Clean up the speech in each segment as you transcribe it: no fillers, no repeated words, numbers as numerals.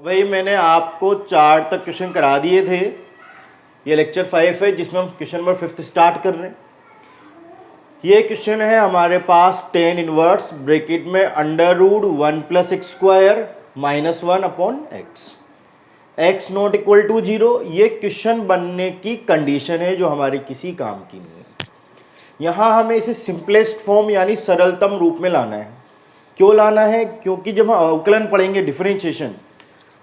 भाई मैंने आपको 4 तक क्वेश्चन करा दिए थे। ये लेक्चर 5 है जिसमें हम क्वेश्चन नंबर 5 स्टार्ट कर रहे हैं। ये क्वेश्चन है हमारे पास टेन इनवर्स ब्रैकेट में under root 1 plus x square minus 1 upon x, x not equal to 0। ये क्वेश्चन बनने की कंडीशन है जो हमारे किसी काम की नहीं है। यहाँ हमें इसे सिंपलेस्ट फॉर्म यानी सरलतम रूप में लाना है। क्यों लाना है? क्योंकि जब हम अवकलन पढ़ेंगे डिफरेंशिएशन,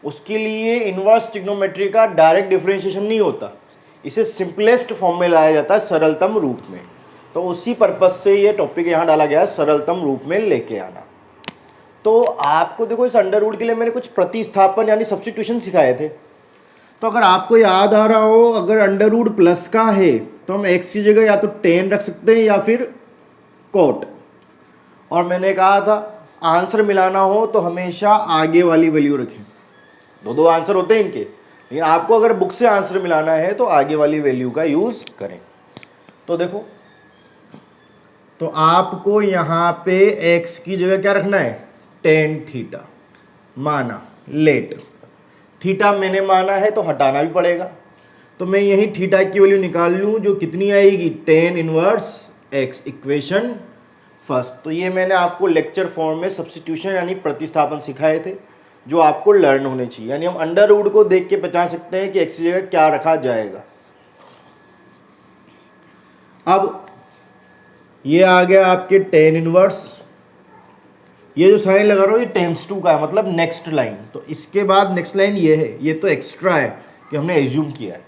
उसके लिए इनवर्स ट्रिग्नोमेट्री का डायरेक्ट डिफरेंशिएशन नहीं होता, इसे सिंपलेस्ट फॉर्म में लाया जाता है सरलतम रूप में। तो उसी पर्पज से ये टॉपिक यहाँ डाला गया है, सरलतम रूप में लेके आना। तो आपको देखो इस अंडर रूट के लिए मैंने कुछ प्रतिस्थापन यानी सब्स्टिट्यूशन सिखाए थे। तो अगर आपको याद आ रहा हो, अगर अंडर रूट प्लस का है तो हम एक्स की जगह या तो 10 रख सकते हैं या फिर कोट। और मैंने कहा था आंसर मिलाना हो तो हमेशा आगे वाली वैल्यू रखें। दो आंसर होते हैं इनके, लेकिन आपको अगर बुक से आंसर मिलाना है तो आगे वाली वैल्यू का यूज करें। तो देखो, तो आपको यहाँ पे x की जगह क्या रखना है? टेन थीटा माना, लेट थीटा मैंने माना है तो हटाना भी पड़ेगा। तो मैं यही थीटा की वैल्यू निकाल लूँ जो कितनी आएगी? Tan inverse x, equation first. तो ये मैंने आपको लेक्चर फॉर्म में सब्स्टिट्यूशन यानी प्रतिस्थापन सिखाए थे जो आपको लर्न होने चाहिए। यानी हम अंडर रूट को देख के पहचान सकते हैं कि x की जगह क्या रखा जाएगा। अब ये आ गया आपके टेन इनवर्स, ये जो साइन लगा रहा हूँ ये टेंस टू का है, मतलब नेक्स्ट लाइन। तो इसके बाद नेक्स्ट लाइन ये है, ये तो एक्स्ट्रा है कि हमने एज्यूम किया है।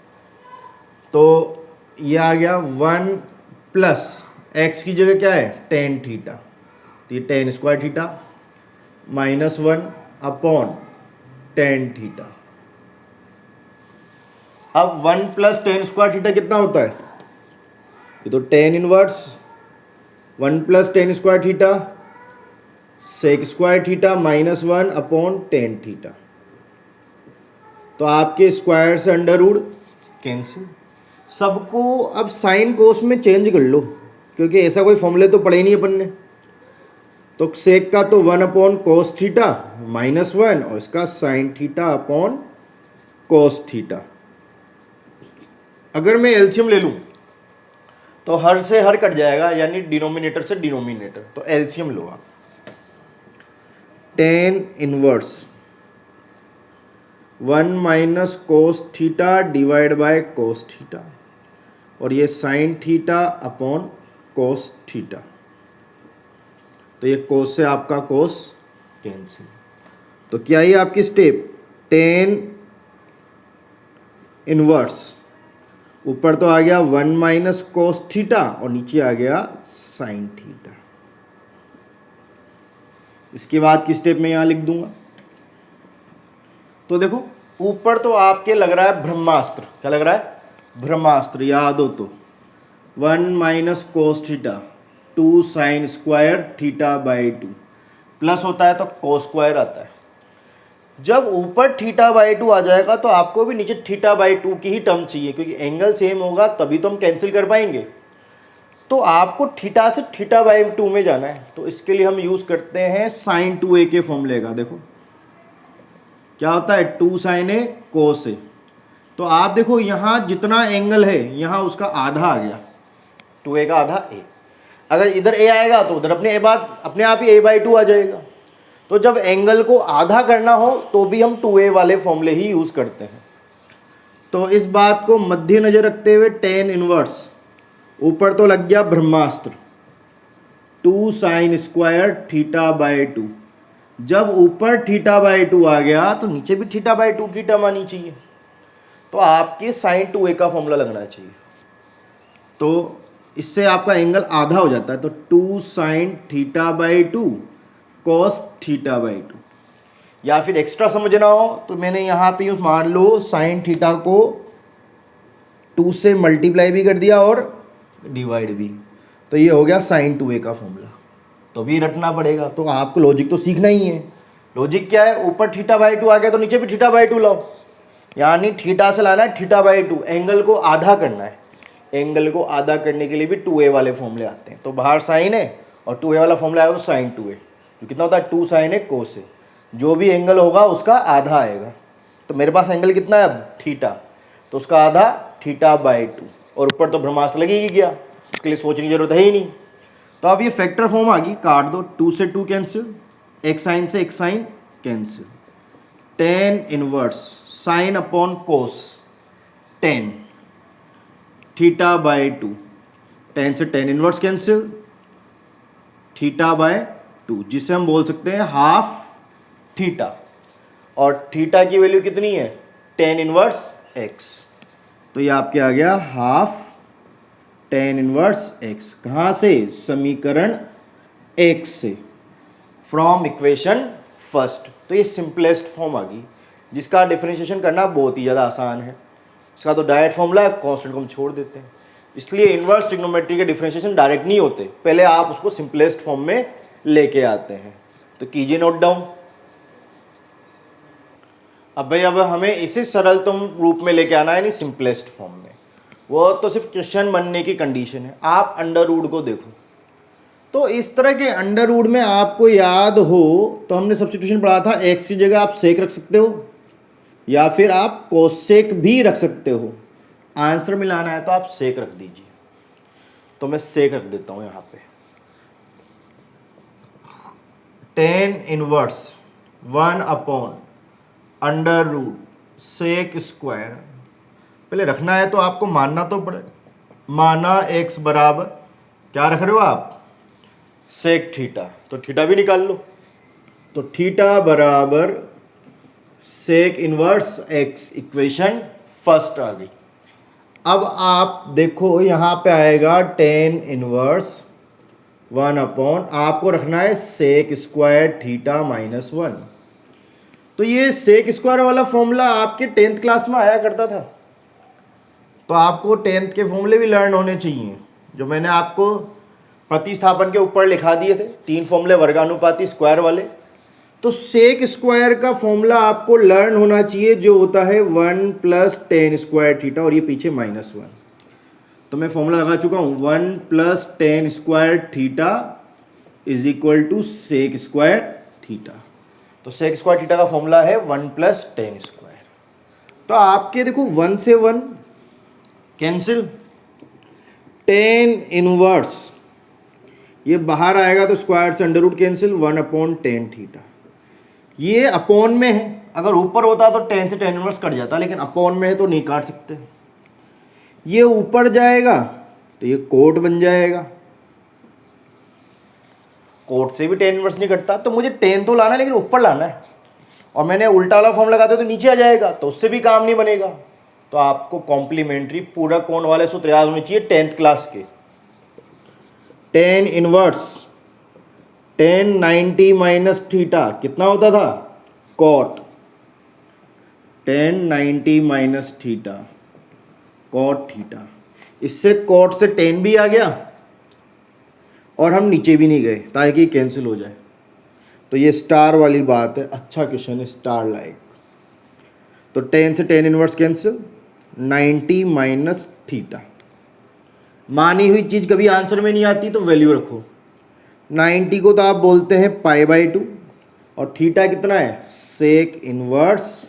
तो ये आ गया 1 प्लस एक्स की जगह क्या है? टेन थीटा, तो ये ten square theta minus 1 upon tan theta. अब 1 प्लस टेन स्क्वायर थीटा कितना होता है? ये तो tan inverse 1 plus tan square theta sec square theta minus 1 upon tan theta. तो आपके स्क्वायर से अंडर रूट कैंसिल। सबको अब साइन कोस में चेंज कर लो, क्योंकि ऐसा कोई फॉर्मूले तो पढ़े ही नहीं अपन ने। तो सेक का तो 1 अपॉन कोस थीटा माइनस 1 और इसका sine theta upon cos theta. अगर मैं एलसीएम ले लूँ तो हर से हर कट जाएगा, यानी डिनोमिनेटर से डिनोमिनेटर। तो एलसीएम लो आप, ten inverse 1 minus cos theta divide by cos theta, और ये sine theta upon cos theta. तो ये कोस से आपका कोस कैंसिल। तो क्या ये आपकी स्टेप? टेन इनवर्स ऊपर तो आ गया 1 माइनस कोस थीटा और नीचे आ गया साइन थीटा। इसके बाद की स्टेप मैं यहां लिख दूंगा। तो देखो ऊपर तो आपके लग रहा है ब्रह्मास्त्र। क्या लग रहा है? ब्रह्मास्त्र। याद हो तो 1 minus cos theta 2 sine square theta by 2, plus होता है तो कोस स्क्वायर आता है। जब ऊपर थीटा बाई 2 आ जाएगा तो आपको भी नीचे थीटा बाई 2 की ही टर्म चाहिए, क्योंकि एंगल सेम होगा तभी तो हम कैंसिल कर पाएंगे। तो आपको थीटा से थीटा बाई 2 में जाना है। तो इसके लिए हम यूज करते हैं साइन 2a के फॉर्मूले का। देखो क्या होता है? 2 साइन ए कोस ए। तो आप देखो यहाँ जितना एंगल है यहाँ उसका आधा आ गया, 2a का आधा a। अगर इधर a आएगा तो उधर अपने आप ही a बाई 2 आ जाएगा। तो जब एंगल को आधा करना हो तो भी हम 2a वाले फॉर्मूले ही यूज करते हैं। तो इस बात को मद्देनजर रखते हुए टेन इनवर्स ऊपर तो लग गया ब्रह्मास्त्र 2 साइन स्क्वायर थीटा बाई 2। जब ऊपर थीटा बाई 2 आ गया तो नीचे भी थीटा बाई 2 की टर्म आनी चाहिए। तो आपके साइन 2a का फॉर्मूला लगना चाहिए। तो इससे आपका एंगल आधा हो जाता है। तो 2 sine theta by 2 cos theta by 2। या फिर एक्स्ट्रा समझना हो तो मैंने यहाँ पे यूँ मान लो साइन थीटा को 2 से मल्टीप्लाई भी कर दिया और डिवाइड भी। तो ये हो गया साइन 2a का फॉर्मूला। तो भी रटना पड़ेगा। तो आपको लॉजिक तो सीखना ही है। लॉजिक क्या है? ऊपर थीटा बाई 2 आ गया तो नीचे भी थीटा बाई 2 लाओ, यानी थीटा से लाना है थीटा बाई 2। एंगल को आधा करना है। एंगल को आधा करने के लिए भी 2a वाले फॉर्मूले आते हैं। तो बाहर साइन है और 2a वाला फॉर्मूला आएगा तो साइन 2a। तो कितना होता है? 2 साइन ए कोस ए। जो भी एंगल होगा उसका आधा आएगा। तो मेरे पास एंगल कितना है अब थीटा, तो उसका आधा थीटा बाई 2, और ऊपर तो ब्रह्मास्त्र लगी ही गया, उसके लिए सोचने की जरूरत है ही नहीं। तो अब ये फैक्टर फॉर्म आ गई, काट दो, 2 से 2 कैंसिल, एक साइन से एक sine cancel, tan inverse sine upon cos 10 theta by 2, 10 से 10 इनवर्स कैंसिल, थीटा बाय 2, जिसे हम बोल सकते हैं हाफ थीटा, और थीटा की वैल्यू कितनी है 10 इनवर्स x, तो ये आपके आ गया हाफ 10 इनवर्स x। कहाँ से? समीकरण 1 से, फ्रॉम इक्वेशन फर्स्ट। तो ये सिंपलेस्ट फॉर्म आ गई, जिसका डिफरेंशिएशन करना बहुत ही ज़्यादा आसान है। इसका तो डायरेक्ट फॉर्मूला है, कॉन्स्टेंट को हम छोड़ देते हैं, इसलिए इनवर्स ट्रिग्नोमेट्री के डिफरेंशिएशन डायरेक्ट नहीं होते, पहले आप उसको सिंपलेस्ट फॉर्म में लेके आते हैं। तो कीजिए नोट डाउन। अब भाई अब हमें इसे सरलतम रूप में लेके आना है, नहीं सिंपलेस्ट फॉर्म में, वो तो सिर्फ क्वेश्चन बनने की कंडीशन है। आप अंडर रूट को देखो, तो इस तरह के अंडर रूट में आपको याद हो तो हमने सब्स्टिट्यूशन पढ़ा था, एक्स की जगह आप सेक रख सकते हो या फिर आप कोसेक भी रख सकते हो। आंसर मिलाना है तो आप सेक रख दीजिए, तो मैं सेक रख देता हूं यहां पे। 10 inverse 1 upon under root sec square, पहले रखना है तो आपको मानना तो पड़े, माना x बराबर क्या रख रहे हो आप, सेक थीटा, तो थीटा भी निकाल लो, तो थीटा बराबर sec inverse x, equation first आ गई। अब आप देखो यहाँ पे आएगा 10 इनवर्स 1 अपॉन, आपको रखना है सेक स्क्वायर थीटा माइनस 1। तो ये सेक स्क्वायर वाला फॉर्मूला आपके 10th क्लास में आया करता था, तो आपको 10th के फॉर्मूले भी लर्न होने चाहिए, जो मैंने आपको प्रतिस्थापन के ऊपर लिखा दिए थे, 3 फॉर्मूले वर्गानुपाती स्क्वायर वाले। तो सेक स्क्वायर का फॉर्मूला आपको लर्न होना चाहिए, जो होता है 1 प्लस 10 स्क्वायर थीटा, और ये पीछे -1, तो मैं फॉर्मूला लगा चुका हूँ, 1 plus 10 square theta is equal to sec square theta. तो सेक स्क्वायर थीटा का फॉर्मूला है 1 प्लस 10 स्क्वायर। तो आपके देखो 1 से 1 कैंसिल, 10 इनवर्स ये बाहर आएगा तो स्क्वायर से under root cancel, 1 upon 10 theta. ये अपॉन में है, अगर ऊपर होता तो 10 से 10 इनवर्स कट जाता, लेकिन अपॉन में है तो नहीं काट सकते। ये ऊपर जाएगा तो ये कोट बन जाएगा, कोट से भी 10 इनवर्स नहीं कटता, तो मुझे 10 तो लाना है लेकिन ऊपर लाना है, और मैंने उल्टा वाला फॉर्म लगाते तो नीचे आ जाएगा, तो उससे भी काम नहीं बनेगा। तो आपको कॉम्प्लीमेंट्री पूरक कोण वाले सूत्र याद होने चाहिए 10th क्लास के। 10 इनवर्स 10 90 माइनस थीटा कितना होता था, cot, 10 90 minus theta cot theta. इससे कॉट से 10 भी आ गया और हम नीचे भी नहीं गए ताकि कैंसिल हो जाए। तो ये स्टार वाली बात है, अच्छा क्वेश्चन है, स्टार लाइक। तो 10 से 10 इनवर्स कैंसिल, 90 माइनस थीटा। मानी हुई चीज़ कभी आंसर में नहीं आती तो वैल्यू रखो। 90 को तो आप बोलते हैं π/2, और थीटा कितना है, सेक इनवर्स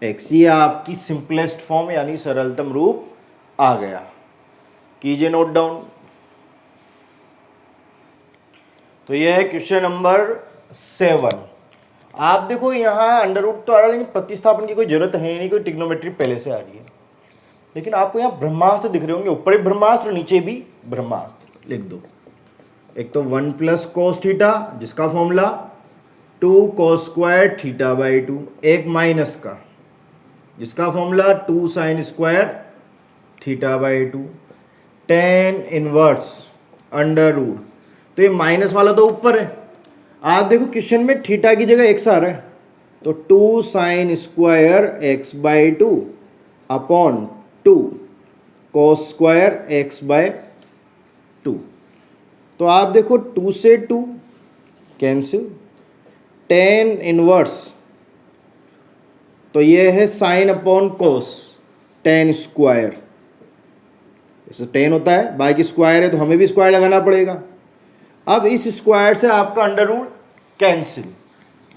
x। ये आपकी सिंपलेस्ट फॉर्म यानी सरलतम रूप आ गया। कीजिए नोट डाउन। तो ये है क्वेश्चन नंबर 7। आप देखो यहाँ अंडर रूट तो आ रहा है, लेकिन प्रतिस्थापन की कोई जरूरत है नहीं, कोई ट्रिग्नोमेट्री पहले से आ रही है, लेकिन आपको यहाँ ब्रह्मास्त्र दिख रहे होंगे, ऊपर भी ब्रह्मास्त्र नीचे भी ब्रह्मास्त्र। लिख दो, एक तो 1 प्लस कोस थीटा जिसका formula 2 cos square theta by 2, एक माइनस का जिसका formula 2 sine square theta by 2, 10 inverse under root, तो ये माइनस वाला तो ऊपर है। आप देखो क्वेश्चन में थीटा की जगह x आ रहा है, तो 2 sine square x by 2 upon 2 cos square x by 2। तो आप देखो 2 से 2 कैंसिल, 10 इनवर्स, तो ये है साइन अपॉन कोस 10 स्क्वायर, जैसे 10 होता है, बाकी स्क्वायर है तो हमें भी स्क्वायर लगाना पड़ेगा। अब इस स्क्वायर से आपका अंडर रूट कैंसिल,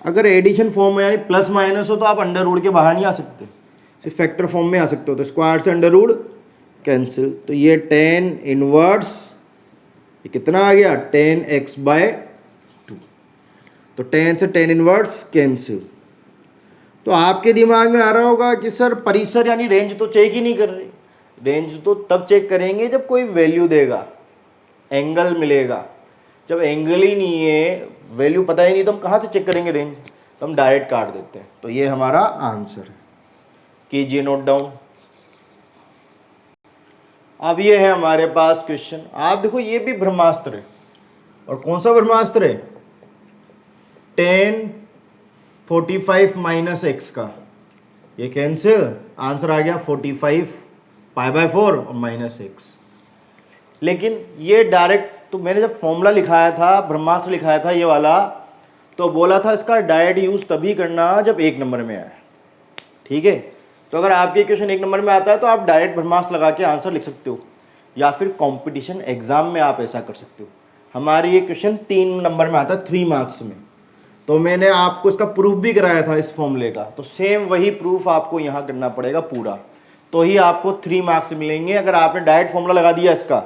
अगर एडिशन फॉर्म में यानी प्लस माइनस हो तो आप अंडर रूट के बाहर नहीं आ सकते, सिर्फ फैक्टर फॉर्म में आ सकते हो। तो स्क्वायर से अंडर रूट कैंसिल, तो ये 10 इनवर्स ये कितना आ गया 10x/2, तो 10 से 10 इनवर्स कैंसिल। तो आपके दिमाग में आ रहा होगा कि सर परिसर यानी रेंज तो चेक ही नहीं कर रही। रेंज तो तब चेक करेंगे जब कोई वैल्यू देगा, एंगल मिलेगा। जब एंगल ही नहीं है, वैल्यू पता ही नहीं, तो हम कहाँ से चेक करेंगे रेंज? तो हम डायरेक्ट काट देते हैं। तो ये हमारा आंसर है, कीजिए नोट डाउन। अब ये है हमारे पास क्वेश्चन। आप देखो ये भी ब्रह्मास्त्र है, और कौन सा ब्रह्मास्त्र है? 10 45 माइनस एक्स का, ये कैंसिल, आंसर आ गया 45 π/4 और माइनस एक्स। लेकिन ये डायरेक्ट, तो मैंने जब फॉर्मूला लिखाया था, ब्रह्मास्त्र लिखाया था ये वाला, तो बोला था इसका डायरेक्ट यूज तभी करना जब 1 नंबर में आए, ठीक है। तो अगर आपके क्वेश्चन 1 नंबर में आता है तो आप डायरेक्ट ब्रह्मास्त्र लगा के आंसर लिख सकते हो, या फिर कंपटीशन एग्जाम में आप ऐसा कर सकते हो। हमारे ये क्वेश्चन 3 नंबर में आता है, 3 मार्क्स में, तो मैंने आपको इसका प्रूफ भी कराया था इस फॉर्मूले का। तो सेम वही प्रूफ आपको यहाँ करना पड़ेगा पूरा, तो ही आपको 3 मार्क्स मिलेंगे। अगर आपने डायरेक्ट फॉर्मूला लगा दिया इसका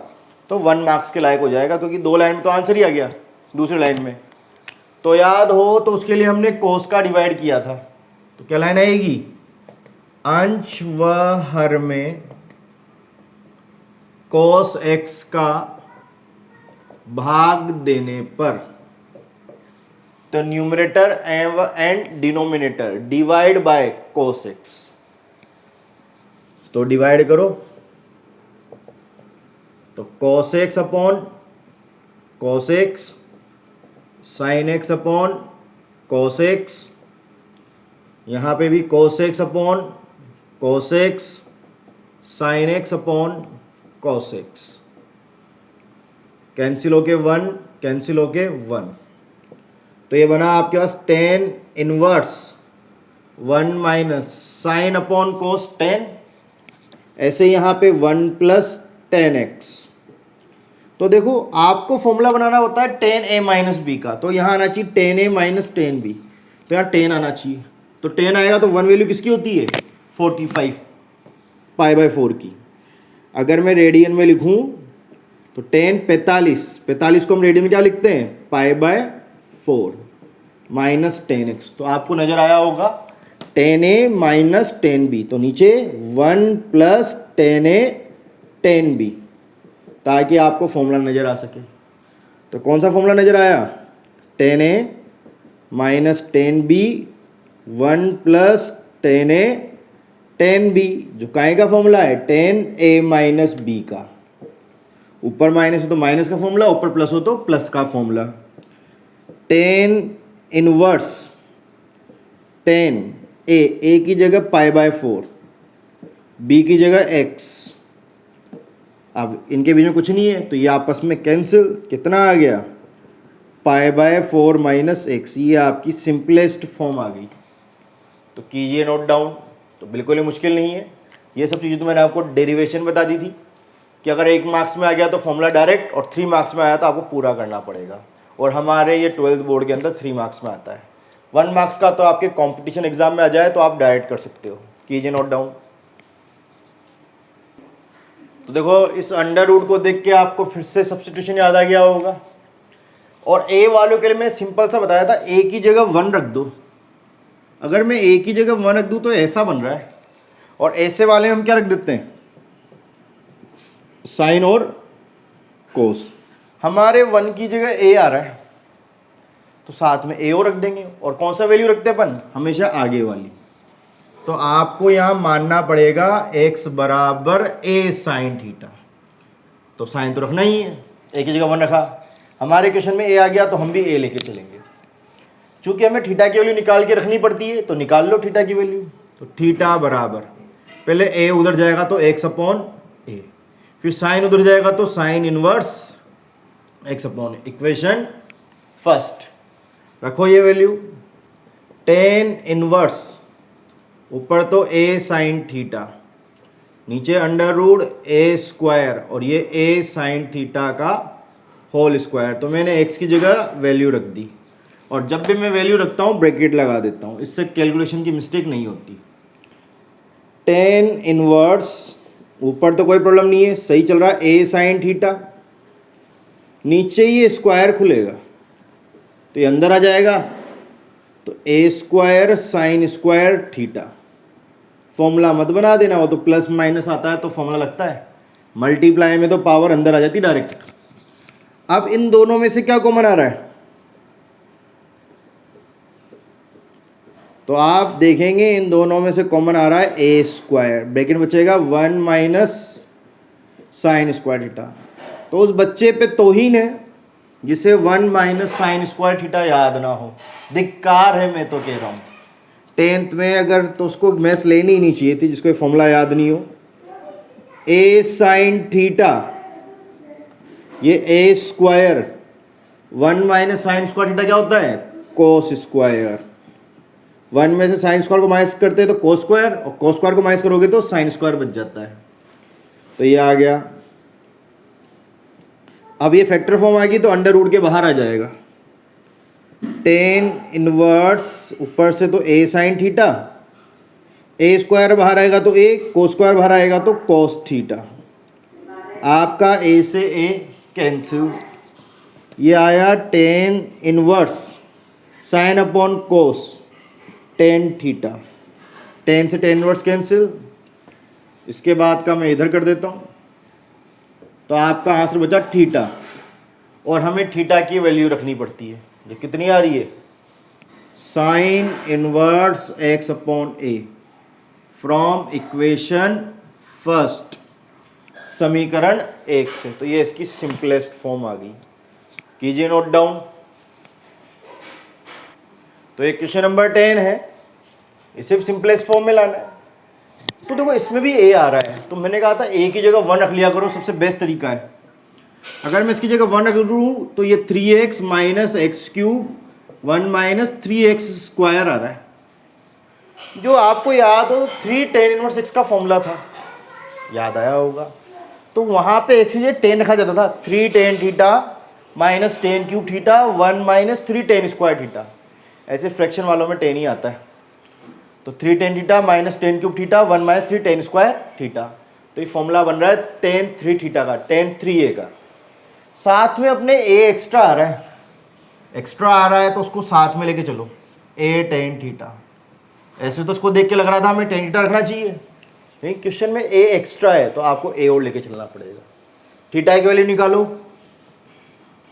तो 1 मार्क्स के लायक हो जाएगा, क्योंकि 2 लाइन में तो आंसर ही आ गया दूसरी लाइन में। तो याद हो तो उसके लिए हमने कोस का डिवाइड किया था, तो क्या लाइन आएगी? अंश व हर में कोस एक्स का भाग देने पर, तो numerator and denominator divide by cos x. तो डिवाइड करो, तो cos x upon cos x, sin x upon cos x, यहाँ पे भी cos x upon cos x, sin x upon cos x, cancel होके 1, कैंसिल होके 1। तो ये बना आपके पास 10 inverse 1 minus sign upon cos 10, ऐसे यहाँ पे 1 प्लस 10x। तो देखो आपको फॉर्मूला बनाना होता है 10a माइनस बी का, तो यहाँ आना चाहिए 10a माइनस 10b, तो यहाँ 10 आना चाहिए। तो 10 आएगा तो 1 वैल्यू किसकी होती है? 45 π/4 की। अगर मैं रेडियन में लिखूँ तो 10 45 को हम रेडियन में क्या लिखते हैं? π/4 माइनस 10x। तो आपको नजर आया होगा 10a माइनस 10b, तो नीचे 1 प्लस 10a 10b, ताकि आपको फॉर्मूला नजर आ सके। तो कौन सा फॉर्मूला नजर आया? 10a minus 10b 1 plus 10a 10b, जो काहे का फॉर्मूला है? 10a माइनस b का। ऊपर माइनस हो तो माइनस का फॉर्मूला, ऊपर प्लस हो तो प्लस का फॉर्मूला। 10 इनवर्स 10a की जगह π/4, b की जगह x। अब इनके बीच में कुछ नहीं है तो ये आपस में कैंसिल, कितना आ गया? π/4 माइनस एक्स। ये आपकी सिंपलेस्ट फॉर्म आ गई। तो कीजिए नोट डाउन। तो बिल्कुल ही मुश्किल नहीं है, ये सब चीज़ें तो मैंने आपको डेरिवेशन बता दी थी कि अगर 1 मार्क्स में आ गया तो फॉर्मूला डायरेक्ट, और 3 मार्क्स में आया तो आपको पूरा करना पड़ेगा। और हमारे ये 12th बोर्ड के अंदर 3 मार्क्स में आता है। 1 मार्क्स का तो आपके कॉम्पिटिशन एग्जाम में आ जाए तो आप डायरेक्ट कर सकते हो। कीजिए नोट डाउन। तो देखो इस अंडर रूट को देख के आपको फिर से सब्स्टिट्यूशन याद आ गया होगा। और a वालों के लिए मैंने सिंपल सा बताया था, a की जगह 1 रख दो। अगर मैं a की जगह 1 रख दूं तो ऐसा बन रहा है, और ऐसे वाले में हम क्या रख देते हैं? साइन और कोस। हमारे 1 की जगह a आ रहा है तो साथ में a और रख देंगे। और कौन सा वैल्यू रखते हैं अपन? हमेशा आगे वाली। तो आपको यहां मानना पड़ेगा x बराबर a साइन थीटा। तो साइन तो रखना ही है, a की जगह 1 रखा। हमारे क्वेश्चन में a आ गया तो हम भी a लेके चलेंगे। चूंकि हमें थीटा की वैल्यू निकाल के रखनी पड़ती है तो निकाल लो थीटा की वैल्यू। तो थीटा बराबर, पहले a उधर जाएगा तो x अपॉन a, फिर साइन उधर जाएगा तो sign inverse x upon. Equation first रखो ये वैल्यू 10 इनवर्स, ऊपर तो a साइन थीटा, नीचे अंडर रूट a स्क्वायर, और ये a साइन थीटा का होल स्क्वायर। तो मैंने x की जगह वैल्यू रख दी। और जब भी मैं वैल्यू रखता हूँ ब्रैकेट लगा देता हूँ, इससे कैलकुलेशन की मिस्टेक नहीं होती। टेन इनवर्स, ऊपर तो कोई प्रॉब्लम नहीं है, सही चल रहा है, ए साइन थीटा, नीचे ये स्क्वायर खुलेगा तो ये अंदर आ जाएगा, तो a square sine square theta. Formula मत बना देना, वो तो प्लस माइनस आता है तो फॉर्मूला लगता है, मल्टीप्लाई में तो पावर अंदर आ जाती डायरेक्ट। अब इन दोनों में से क्या कॉमन आ रहा है, तो आप देखेंगे इन दोनों में से कॉमन आ रहा है ए स्क्वायर, ब्रैकेट बचेगा 1 माइनस साइन स्क्वायर थीटा। तो उस बच्चे पे तौहीन है जिसे 1 माइनस साइन स्क्वायर थीटा याद ना हो, धिक्कार है, मैं तो कह रहा हूँ। 10th में अगर तो उसको मैथ्स लेनी ही नहीं चाहिए थी जिसको फॉर्मूला याद नहीं हो। ए साइन थीटा, ये a square, 1 minus sine square theta क्या होता है, कोस स्क्वायर। 1 में से साइन स्क्वायर को माइनस करते हैं तो कोस स्क्वायर, और कोस स्क्वायर को माइनस करोगे तो साइन स्क्वायर बच जाता है। तो ये आ गया। अब ये फैक्टर फॉर्म आ गई तो अंडर रूट के बाहर आ जाएगा। 10 इनवर्स ऊपर से तो ए साइन थीटा, ए स्क्वायर बाहर आएगा तो ए, कोस स्क्वायर बाहर आएगा तो कोस थीटा। आपका ए से ए कैंसिल, ये आया 10 इनवर्स साइन अपॉन कोस टेन थीटा, 10 से 10 इनवर्स कैंसिल। इसके बाद का मैं इधर कर देता हूँ, तो आपका आंसर बचा थीटा, और हमें थीटा की वैल्यू रखनी पड़ती है। ये कितनी आ रही है, sine inverse x upon A from equation first, समीकरण 1 से। तो ये इसकी सिंपलेस्ट फॉर्म आ गई, कीजिए नोट डाउन। तो ये क्वेश्चन नंबर 10 है, इसे सिंपलेस्ट फॉर्म में लाना है। तो देखो इसमें भी ए आ रहा है, तो मैंने कहा था ए की जगह 1 रख लिया करो, सबसे बेस्ट तरीका है। अगर मैं इसकी जगह 1 रख लूँ तो ये 3x minus x cube 1 minus 3x square आ रहा है। जो आपको याद हो 3 tan इनवर्स x का फॉर्मूला था, याद आया होगा। तो वहाँ पे x से 10 रखा जाता था, 3 tan theta minus ten cube theta 1 minus 3 tan square theta. ऐसे फ्रैक्शन वालों में 10 ही आता है। तो 3 tan theta minus ten cube theta 1 minus 3 tan square theta. तो ये फॉर्मूला बन रहा है tan 3 थीटा का, tan 3a का। साथ में अपने a एक्स्ट्रा आ रहा है, एक्स्ट्रा आ रहा है तो उसको साथ में लेके चलो, a tan थीटा। ऐसे तो उसको देख के लग रहा था हमें tan थीटा रखना चाहिए, लेकिन क्वेश्चन में a एक्स्ट्रा है तो आपको a और लेके चलना पड़ेगा। थीटा की वैल्यू निकालो,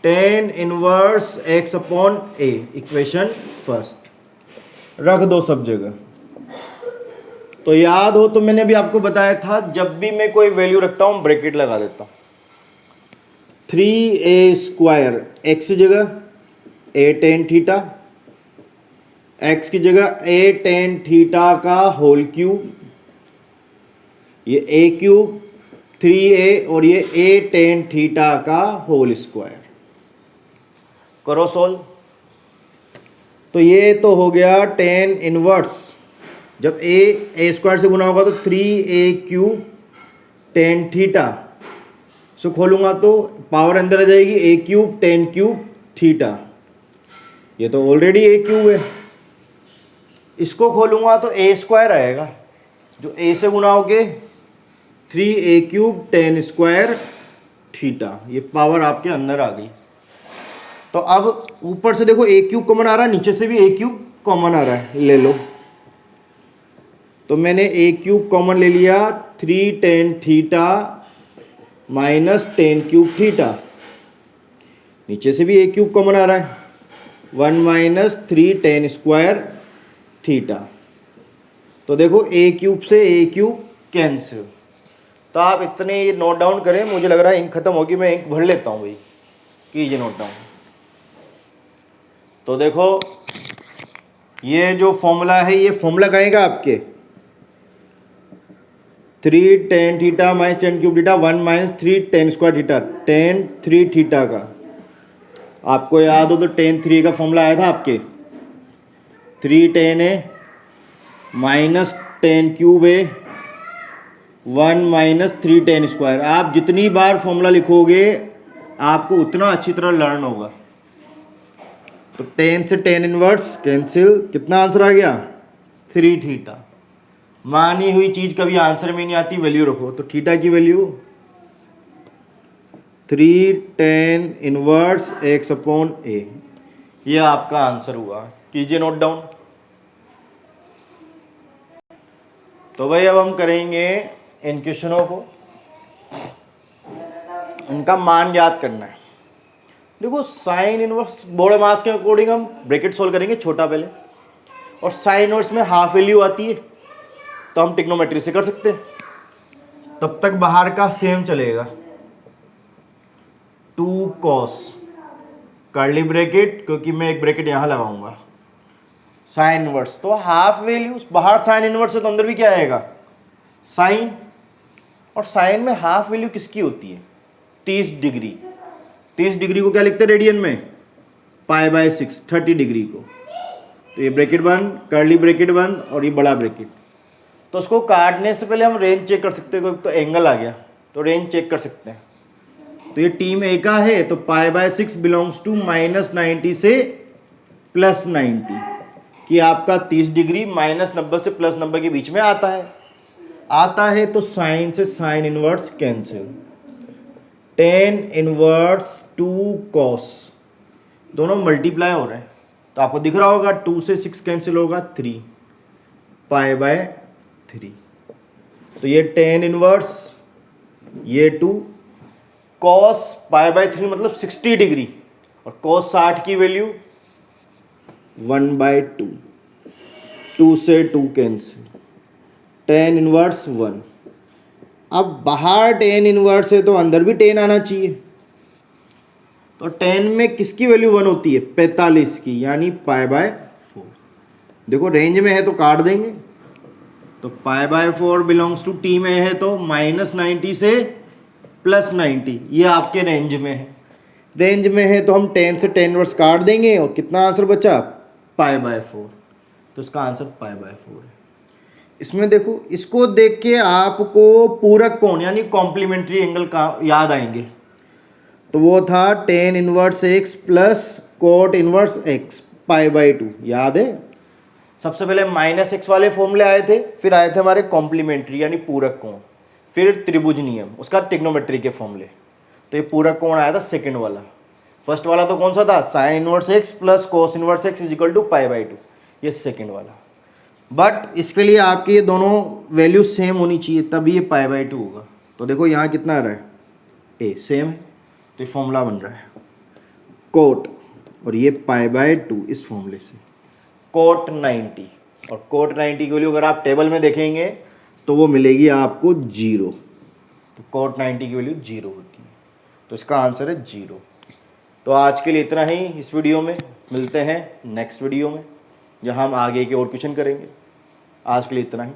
tan inverse x upon a, equation first रख दो सब जगह। तो याद हो तो मैंने भी आपको बताया था, जब भी मैं कोई वैल्यू रखता हूं ब्रैकेट लगा देता हूं। 3a स्क्वायर x की जगह a tan थीटा, x की जगह a tan थीटा का होल क्यूब, ये a क्यूब 3a और ये a tan थीटा का होल स्क्वायर। करो सोल्व। तो ये तो हो गया tan इनवर्स, जब a स्क्वायर से गुना होगा तो 3a क्यूब tan थीटा, सो खोलूंगा तो पावर अंदर आ जाएगी a cube tan cube theta. ये तो ऑलरेडी a क्यूब है, इसको खोलूंगा तो a स्क्वायर आएगा, जो a से गुना होके 3a cube tan square theta. ये पावर आपके अंदर आ गई। तो अब ऊपर से देखो a क्यूब कॉमन आ रहा है, नीचे से भी a क्यूब कॉमन आ रहा है, ले लो। तो मैंने a क्यूब कॉमन ले लिया, 3 tan theta minus ten cube theta, नीचे से भी a क्यूब कॉमन आ रहा है, 1 माइनस 3 tan स्क्वायर थीटा। तो देखो a क्यूब से a क्यूब कैंसिल। तो आप इतने ये नोट डाउन करें, मुझे लग रहा है इंक खत्म होगी, मैं इंक भर लेता हूँ भाई, कीजिए नोट डाउन। तो देखो ये जो फॉर्मूला है, ये फॉर्मूला कहेगा आपके 3 tan theta minus ten cube theta 1 minus 3 tan square theta, tan 3 theta का। आपको याद हो तो tan 3 का फॉर्मूला आया था आपके 3 tan a minus tan cube a 1 minus 3 tan square. आप जितनी बार फॉर्मूला लिखोगे आपको उतना अच्छी तरह लर्न होगा। तो टेन से टेन इनवर्स कैंसिल, कितना आंसर आ गया 3 थीटा। मानी हुई चीज कभी आंसर में नहीं आती, वैल्यू रखो। तो थीटा की value 3 tan inverse x upon a, ये आपका आंसर हुआ। कीजिए नोट डाउन। तो भाई अब हम करेंगे इन क्वेश्चनों को, इनका मान याद करना है। देखो साइन इनवर्स बोर्ड मास के अकॉर्डिंग हम ब्रैकेट सोल्व करेंगे छोटा पहले, और साइन इनवर्स में हाफ वैल्यू आती है तो हम टिग्नोमेट्री से कर सकते हैं, तब तक बाहर का सेम चलेगा। 2 cos कर्ली ब्रैकेट, क्योंकि मैं एक ब्रैकेट यहां लगाऊंगा, साइन इनवर्स तो हाफ वैल्यू, बाहर साइन इनवर्स है तो अंदर भी क्या आएगा साइन, और साइन में हाफ वैल्यू किसकी होती है 30 डिग्री। 30 डिग्री को क्या लिखते हैं रेडियन में π/6, 30 डिग्री को। तो ये ब्रैकेट बंद, कर्ली ब्रैकेट बंद, और ये बड़ा ब्रैकेट। तो उसको काटने से पहले हम रेंज चेक कर सकते हैं, तो एंगल आ गया तो रेंज चेक कर सकते हैं। तो ये टीम ए का है तो π/6 बिलोंग्स टू -90 से +90, कि आपका 30 डिग्री -90 से +90 के बीच में आता है। तो साइन से sine inverse cancel, tan inverse 2 cos, दोनों मल्टीप्लाई हो रहे हैं तो आपको दिख रहा होगा 2 से 6 कैंसिल होगा 3 π/3। तो ये tan इनवर्स, ये 2 cos π/3 मतलब 60 डिग्री, और cos 60 की वैल्यू 1/2, 2 से 2 कैंसिल, tan इनवर्स 1। अब बाहर tan इनवर्स है तो अंदर भी tan आना चाहिए, तो tan में किसकी वैल्यू 1 होती है 45 की, यानी π/4। देखो रेंज में है तो काट देंगे, तो π/4 बिलोंग्स टू टी में है तो -90 से +90, ये आपके रेंज में है। रेंज में है तो हम 10 से 10 इनवर्स काट देंगे, और कितना आंसर बचा π/4, तो इसका आंसर π/4 है। इसमें देखो, इसको देख के आपको पूरक कोण यानी कॉम्प्लीमेंट्री एंगल का याद आएंगे। तो वो था tan inverse x plus cot inverse x π/2, याद है। सबसे पहले -x वाले फॉर्मूले आए थे, फिर आए थे हमारे कॉम्प्लीमेंट्री यानी पूरक कोण, फिर त्रिभुज नियम, उसका टिग्नोमेट्री के फॉर्मूले। तो ये पूरक कोण आया था सेकंड वाला। फर्स्ट वाला तो कौन सा था sine inverse x plus cos inverse x equal to π/2, ये सेकंड वाला। बट इसके लिए आपके ये दोनों वैल्यू सेम होनी चाहिए, तभी ये π/2 होगा। तो देखो यहाँ कितना आ रहा है a सेम है, तो ये फॉर्मूला बन रहा है कोट, और ये π/2 इस फॉर्मूले से कोट 90, और कोट 90 की वैल्यू अगर आप टेबल में देखेंगे तो वो मिलेगी आपको 0। तो कोट 90 की वैल्यू 0 होती है, तो इसका आंसर है 0। तो आज के लिए इतना ही इस वीडियो में, मिलते हैं नेक्स्ट वीडियो में जहां हम आगे के और क्वेश्चन करेंगे। आज के लिए इतना ही।